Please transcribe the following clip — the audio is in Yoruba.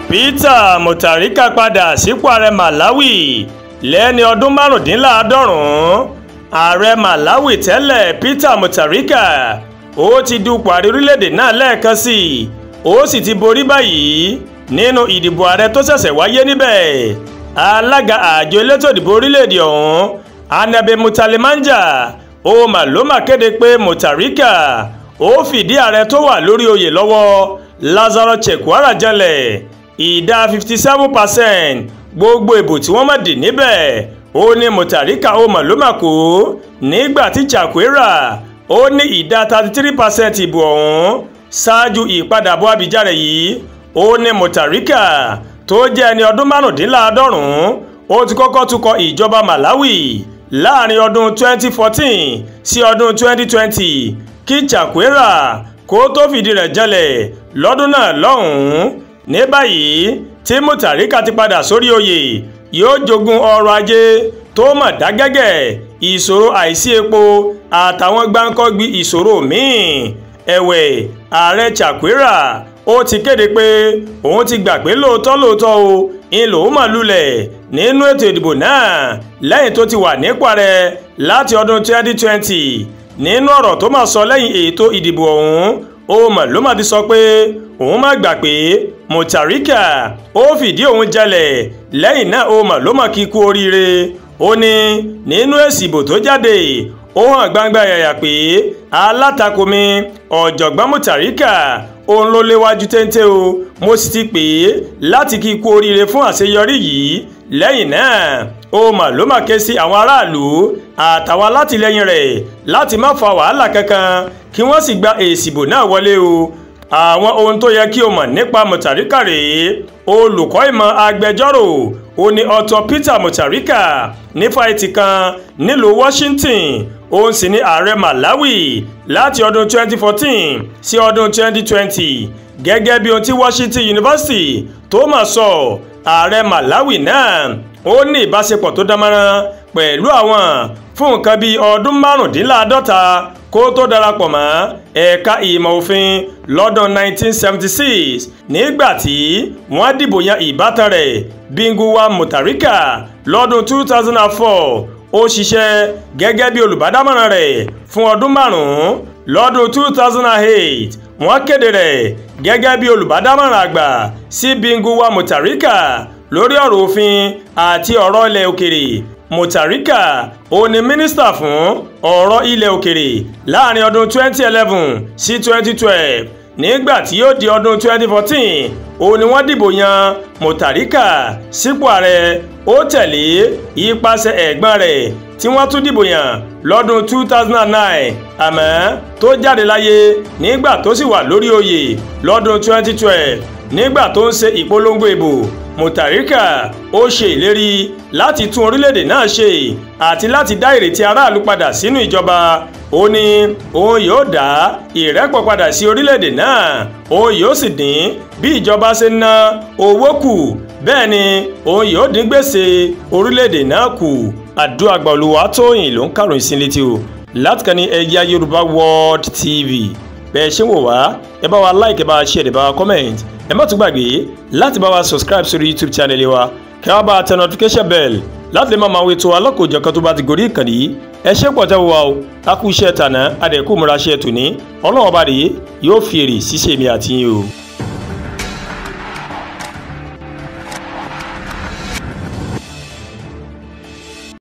Peter Mutharika padà sípò ààrẹ Malawi lẹ́ni ọdún márùndínláàádọ́rùn-ún. Ààrẹ Malawi tẹ́lẹ̀ Peter Mutharika ó ti dupò ààrẹ orílẹ̀-èdè náà lẹ́ẹ̀kan sí i, ó sì ti borí báyìí nínú ìdìbò ààrẹ tó ṣẹ̀ṣẹ̀ wáyé níbẹ̀. Alága àjọ elétò ìdìbò orílẹ̀-èdè ọ̀hún Anabe Mutalemanja ó mà kéde pé Mutharika ó fìdí ààrẹ tó wà lórí oyè lọ́wọ́ Lazarus Chakwera janlẹ̀. Ìdá 57% gbogbo ìbò tí wọ́n mọ̀ dì níbẹ̀ ó ní Mutharika ó mà kó, nígbà tí Chakwera ó ní ìdá 33% ìbò ọ̀hún. Ṣáájú ìpadàbọ̀ Abidjan rẹ̀ yìí ó ní Mutharika tó jẹ́ ẹni ọdún márùndínláàádọ́rùn-ún ó ti kọ́kọ́ tukọ̀ ìjọba Malawi láàrin ọdún 2014 sí ọdún 2020 kí Chakwera kó tó fìdí rẹ̀ janlẹ̀ lọ́dún náà lọ́hùn-ún. Ní báyìí tí Mutharika ti padà sórí oyè, yóò jogún ọrọ̀ ajé tó mọ̀ dágẹ́gẹ́, ìṣòro àìsí epo àtàwọn gbáǹkọ́gbì ìṣòro míì. Ẹ̀wẹ̀, ààrẹ Chakwera ó ti kéde pé òun ti gbà pé lóòótọ́ o ń lòun mà lulẹ̀ nínú ètò ìdìbò náà lẹ́yìn tó ti wà nípò ààrẹ láti ọdún 2020. Nínú ọ̀rọ̀ tó máa sọ lẹ́yìn ètò ìdìbò ọ̀hún, ó mà ti sọ pé òun má gbà pé Mutharika ó fìdí òun jalẹ̀. Lẹ́yìn náà ó mà kí kú oríire. Ó ní nínú èsì ìbò tó jáde ó hàn gbangba yàyà pé alátakò mi ọ̀jọ̀gbọ́n Mutharika òun ló léwájú téńté o, mo sì ti pè é láti kí kú oríire fún àṣeyọrí yìí. Lẹ́yìn náà ó mà ké sí àwọn aráàlú àtàwọn alátìlẹyìn rẹ̀ láti má fa wàhálà kankan kí wọ́n sì gba èsì ìbò náà wọlé o. Àwọn ohun tó yẹ kí o mọ̀ nípa Mutharika rèé. Olùkọ́ ìmọ̀ agbẹjọ́rò ó ní Author Peter Mutharika ní fáìtì kan nílùú Washington. Òun sì ní ààrẹ Malawi láti ọdún 2014 sí ọdún 2020. Gẹ́gẹ́ bí ohun tí Washington University tó mà sọ, ààrẹ Malawi náà ó ní ìbáṣepọ̀ tó dánmọ́rán pẹ̀lú àwọn fún nǹkan bíi ọdún márùndínláàádọ́ta kó tó darapọ̀ mọ́ ẹ̀ka ìmọ̀ òfin lọ́dún 1976 nígbà tí wọ́n dìbò yan ìbátan rẹ̀ Binguwa Mutharika lọ́dún 2004. Ó ṣiṣẹ́ gẹ́gẹ́ bí olùbádámọ̀ràn rẹ̀ fún ọdún márùn-ún. Lọ́dún 2008 wọ́n kéde rẹ̀ gẹ́gẹ́ bí olùbádámọ̀ràn àgbà sí Binguwa Mutharika lórí ọ̀rọ̀ òfin àti ọ̀rọ̀ ilẹ̀ òkèrè. Mutharika ó ní mínísítà fún ọ̀rọ̀ ilẹ̀ òkèrè láàrin ọdún 2011 sí 2012. Nígbà tí yóò di ọdún 2014 ó ní wọ́n dìbò yan Mutharika sípò ààrẹ. Ó tẹ̀lé ipasẹ̀ ẹ̀gbọ́n rẹ̀ tí wọ́n tún dìbò yàn lọ́dún 2009 àmọ́ tó jáde láyé nígbà tó sì wà lórí oyè lọ́dún 2012. Nígbà tó ń ṣe ìpolongo ìbò, Mutharika ó ṣe ìlérí láti tún orílẹ̀-èdè náà ṣe àti láti dá ìrètí aráàlú padà sínú ìjọba. Ó ní òun yóò dá ìrẹ́pọ̀ padà sí orílẹ̀-èdè náà, òun yóò sì dín bí ìjọba ṣe ń ná owó kù, bẹ́ẹ̀ ni òun yóò dín gbèsè orílẹ̀-èdè náà kù. Àdúràgbà Olúwatóyìn ló ń kàròyìn sí létí o láti kàn ní Ẹ̀yà Yorùbá World TV. Bẹ́ẹ̀ ṣe ń wò wá, ẹ bá wa like, ẹ bá wa share, ẹ bá wa comment. Ẹ má tún gbàgbé láti bá wa subscribe sórí YouTube channel wa, kí wá bá tẹ notification bell láti lè máa wé tó alákòójọkan tó bá ti gorí ìkànnì yìí. Ẹ ṣé pọ̀ tẹ́ wá o, a kú iṣẹ́ tàná, adẹ̀kú múra ṣe tòní. Ọlọ́run ọba rèé yóò fi èrè ṣíṣe mi àti yín o.